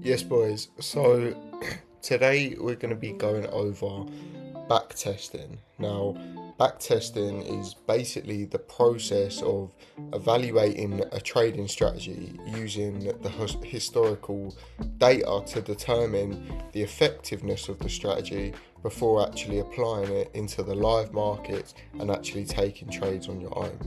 Yes, boys. So today we're going to be going over backtesting. Now, backtesting is basically the process of evaluating a trading strategy using the historical data to determine the effectiveness of the strategy before actually applying it into the live markets and actually taking trades on your own.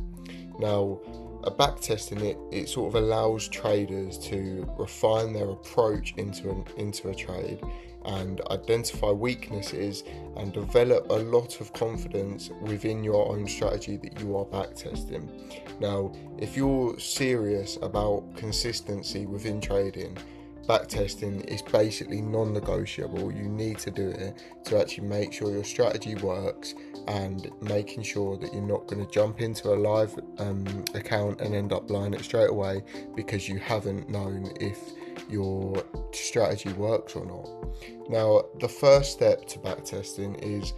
Now, a backtesting it sort of allows traders to refine their approach into a trade and identify weaknesses and develop a lot of confidence within your own strategy that you are backtesting. Now, if you're serious about consistency within trading, backtesting is basically non-negotiable. You need to do it to actually make sure your strategy works and making sure that you're not going to jump into a live account and end up buying it straight away because you haven't known if your strategy works or not. Now, the first step to backtesting is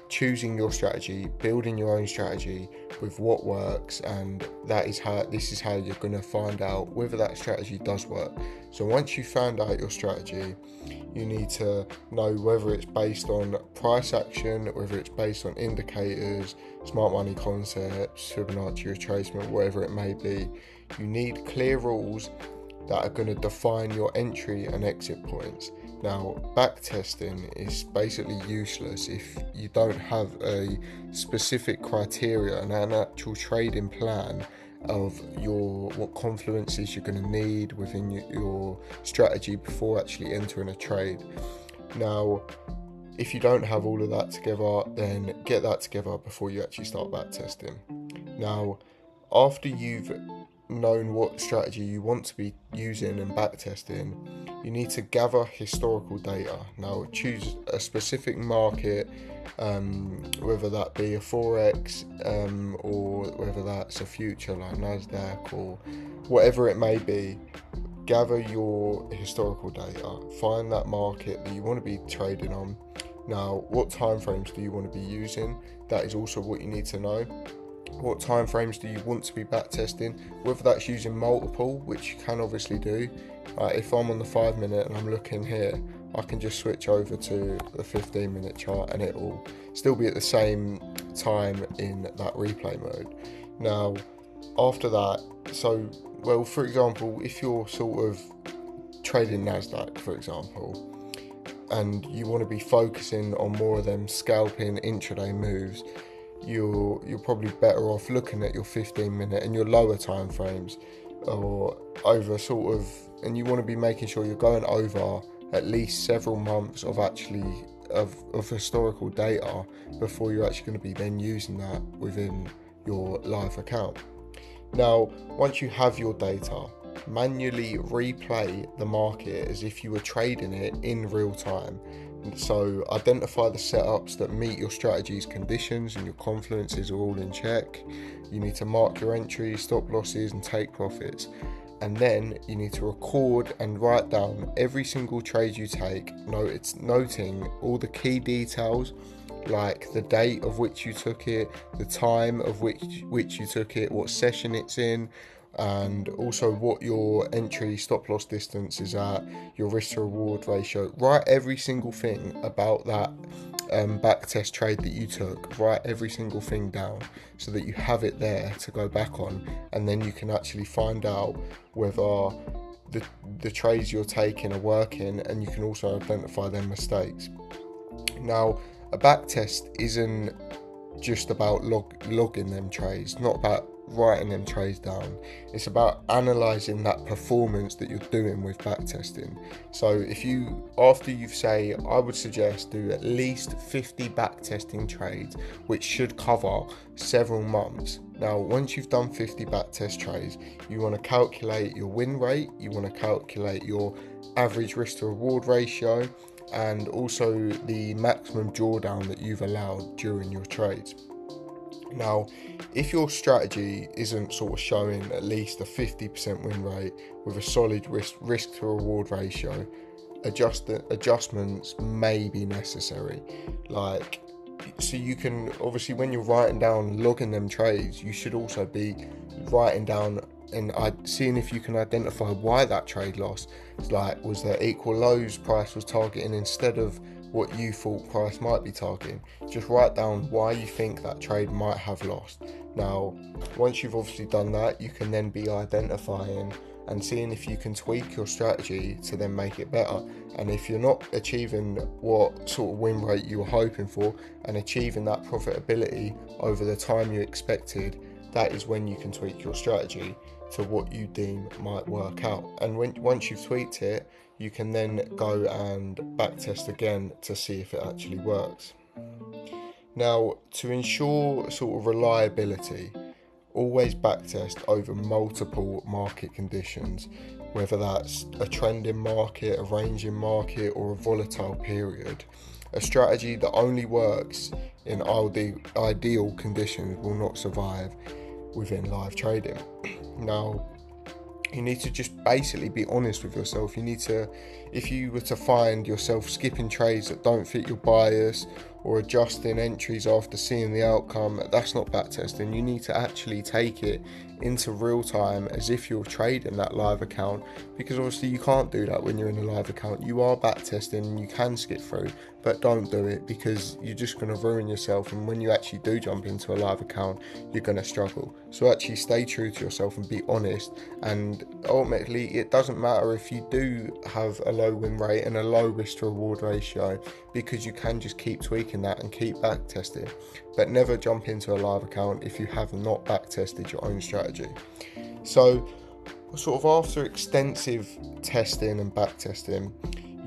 choosing your strategy, building your own strategy with what works, and this is how you're going to find out whether that strategy does work. So once you found out your strategy, you need to know whether it's based on price action, whether it's based on indicators, smart money concepts, Fibonacci retracement, whatever it may be. You need clear rules that are going to define your entry and exit points. Now, backtesting is basically useless if you don't have a specific criteria and an actual trading plan of what confluences you're going to need within your strategy before actually entering a trade. Now, if you don't have all of that together, then get that together before you actually start backtesting. Now, after you've known what strategy you want to be using and backtesting, you need to gather historical data. Now, choose a specific market, whether that be a forex or whether that's a future like Nasdaq or whatever it may be. Gather your historical data, find that market that you want to be trading on. Now, what time frames do you want to be using? That is also what you need to know. What time frames do you want to be backtesting? Whether that's using multiple, which you can obviously do. If I'm on the 5 minute and I'm looking here, I can just switch over to the 15-minute chart and it will still be at the same time in that replay mode. Now, after that, for example, if you're sort of trading Nasdaq, for example, and you want to be focusing on more of them scalping intraday moves, you're probably better off looking at your 15-minute and your lower time frames, or over and you want to be making sure you're going over at least several months of historical data before you're actually going to be then using that within your live account. Now, once you have your data, manually replay the market as if you were trading it in real time. So identify the setups that meet your strategy's conditions and your confluences are all in check. You need to mark your entries, stop losses and take profits. And then you need to record and write down every single trade you take, noting all the key details like the date of which you took it, the time of which you took it, what session it's in, and also what your entry stop loss distance is at, your risk to reward ratio. Write every single thing about that backtest trade that you took. Write every single thing down so that you have it there to go back on, and then you can actually find out whether the trades you're taking are working, and you can also identify their mistakes. Now, a backtest isn't just about logging them trades, not about writing them trades down. It's about analysing that performance that you're doing with backtesting. So I would suggest do at least 50 backtesting trades, which should cover several months. Now, once you've done 50 backtest trades, you want to calculate your win rate, you want to calculate your average risk to reward ratio, and also the maximum drawdown that you've allowed during your trades. Now, if your strategy isn't sort of showing at least a 50% win rate with a solid risk to reward ratio, adjustments may be necessary. So you can obviously, when you're logging them trades, you should also be writing down seeing if you can identify why that trade lost. It's like, was there equal lows price was targeting instead of what you thought price might be targeting? Just write down why you think that trade might have lost. Now, once you've obviously done that, you can then be identifying and seeing if you can tweak your strategy to then make it better. And if you're not achieving what sort of win rate you were hoping for and achieving that profitability over the time you expected, that is when you can tweak your strategy to what you deem might work out. And once you've tweaked it, you can then go and backtest again to see if it actually works. Now, to ensure sort of reliability, always backtest over multiple market conditions, whether that's a trending market, a ranging market, or a volatile period. A strategy that only works in ideal conditions will not survive within live trading. Now, you need to just basically be honest with yourself. You need to, if you were to find yourself skipping trades that don't fit your bias or adjusting entries after seeing the outcome, that's not backtesting. You need to actually take it into real time as if you're trading that live account, because obviously you can't do that when you're in a live account. You are backtesting and you can skip through, but don't do it, because you're just going to ruin yourself, and when you actually do jump into a live account, you're going to struggle. So actually stay true to yourself and be honest, and ultimately it doesn't matter if you do have a low win rate and a low risk to reward ratio, because you can just keep tweaking that and keep backtesting. But never jump into a live account if you have not backtested your own strategy. So sort of after extensive testing and backtesting,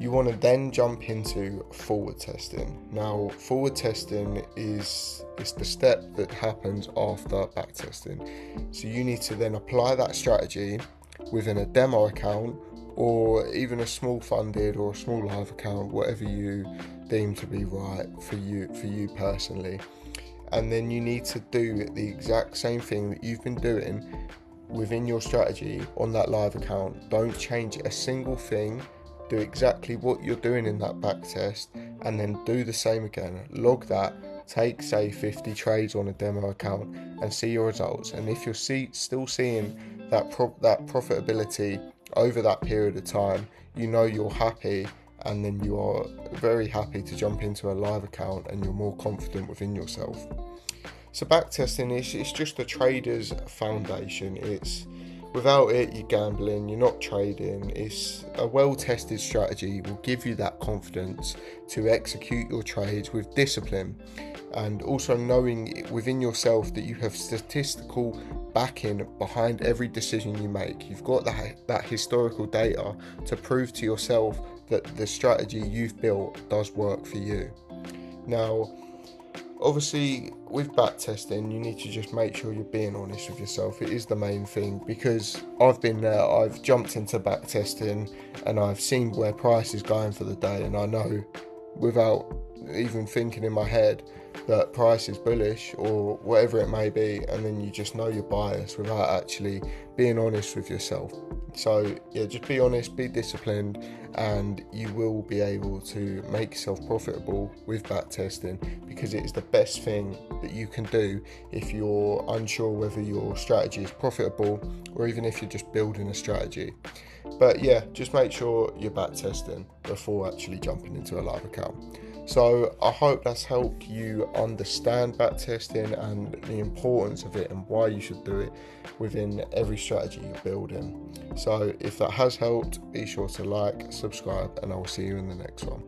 you want to then jump into forward testing. Now, forward testing is the step that happens after backtesting. So you need to then apply that strategy within a demo account, or even a small funded or a small live account, whatever you deem to be right for you personally. And then you need to do the exact same thing that you've been doing within your strategy on that live account. Don't change a single thing. Do exactly what you're doing in that back test, and then do the same again. Log that, take say 50 trades on a demo account and see your results. And if you're still seeing that profitability over that period of time, you know you're happy, and then you are very happy to jump into a live account and you're more confident within yourself. So backtesting is just a trader's foundation. Without it, you're gambling, you're not trading. It's a well-tested strategy will give you that confidence to execute your trades with discipline, and also knowing within yourself that you have statistical backing behind every decision you make. You've got that historical data to prove to yourself that the strategy you've built does work for you. Now, obviously, with backtesting, you need to just make sure you're being honest with yourself. It is the main thing, because I've been there. I've jumped into backtesting and I've seen where price is going for the day, and I know without even thinking in my head that price is bullish or whatever it may be, and then you just know your bias without actually being honest with yourself. So yeah, just be honest, be disciplined, and you will be able to make yourself profitable with backtesting, because it is the best thing that you can do if you're unsure whether your strategy is profitable, or even if you're just building a strategy. But yeah, just make sure you're backtesting before actually jumping into a live account. So I hope that's helped you understand backtesting and the importance of it and why you should do it within every strategy you're building. So if that has helped, be sure to like, subscribe, and I will see you in the next one.